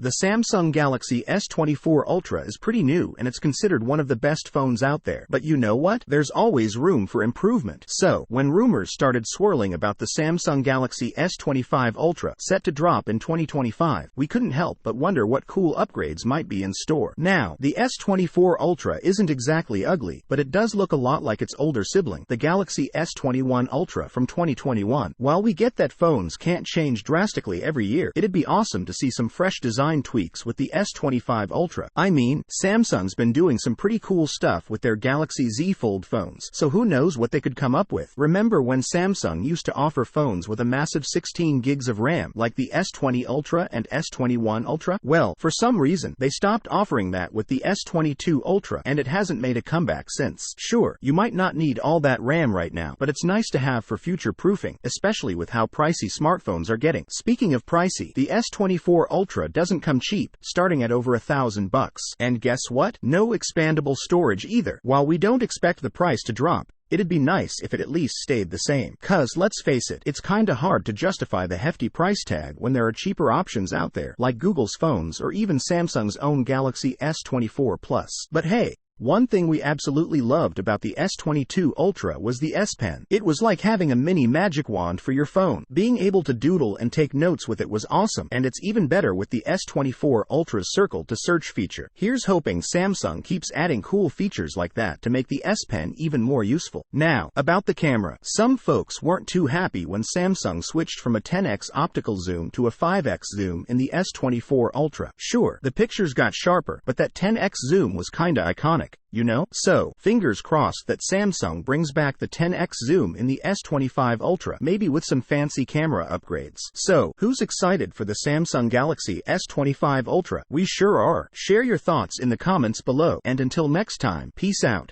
The Samsung Galaxy S24 Ultra is pretty new and it's considered one of the best phones out there. But you know what? There's always room for improvement. So, when rumors started swirling about the Samsung Galaxy S25 Ultra set to drop in 2025, we couldn't help but wonder what cool upgrades might be in store. Now, the S24 Ultra isn't exactly ugly, but it does look a lot like its older sibling, the Galaxy S21 Ultra from 2021. While we get that phones can't change drastically every year, it'd be awesome to see some fresh design tweaks with the S25 Ultra. I mean, Samsung's been doing some pretty cool stuff with their Galaxy Z Fold phones, so who knows what they could come up with. Remember when Samsung used to offer phones with a massive 16 gigs of RAM, like the S20 Ultra and S21 Ultra? Well, for some reason, they stopped offering that with the S22 Ultra, and it hasn't made a comeback since. Sure, you might not need all that RAM right now, but it's nice to have for future proofing, especially with how pricey smartphones are getting. Speaking of pricey, the S24 Ultra doesn't come cheap, starting at over $1,000. And guess what? No expandable storage either. While we don't expect the price to drop, it'd be nice if it at least stayed the same. 'Cause let's face it, it's kinda hard to justify the hefty price tag when there are cheaper options out there, like Google's phones or even Samsung's own Galaxy S24 Plus. But hey, one thing we absolutely loved about the S22 Ultra was the S Pen. It was like having a mini magic wand for your phone. Being able to doodle and take notes with it was awesome, and it's even better with the S24 Ultra's circle to search feature. Here's hoping Samsung keeps adding cool features like that to make the S Pen even more useful. Now, about the camera. Some folks weren't too happy when Samsung switched from a 10x optical zoom to a 5x zoom in the S24 Ultra. Sure, the pictures got sharper, but that 10x zoom was kinda iconic, you know? So, fingers crossed that Samsung brings back the 10x zoom in the S25 Ultra, maybe with some fancy camera upgrades. So, who's excited for the Samsung Galaxy S25 Ultra? We sure are. Share your thoughts in the comments below, and until next time, peace out.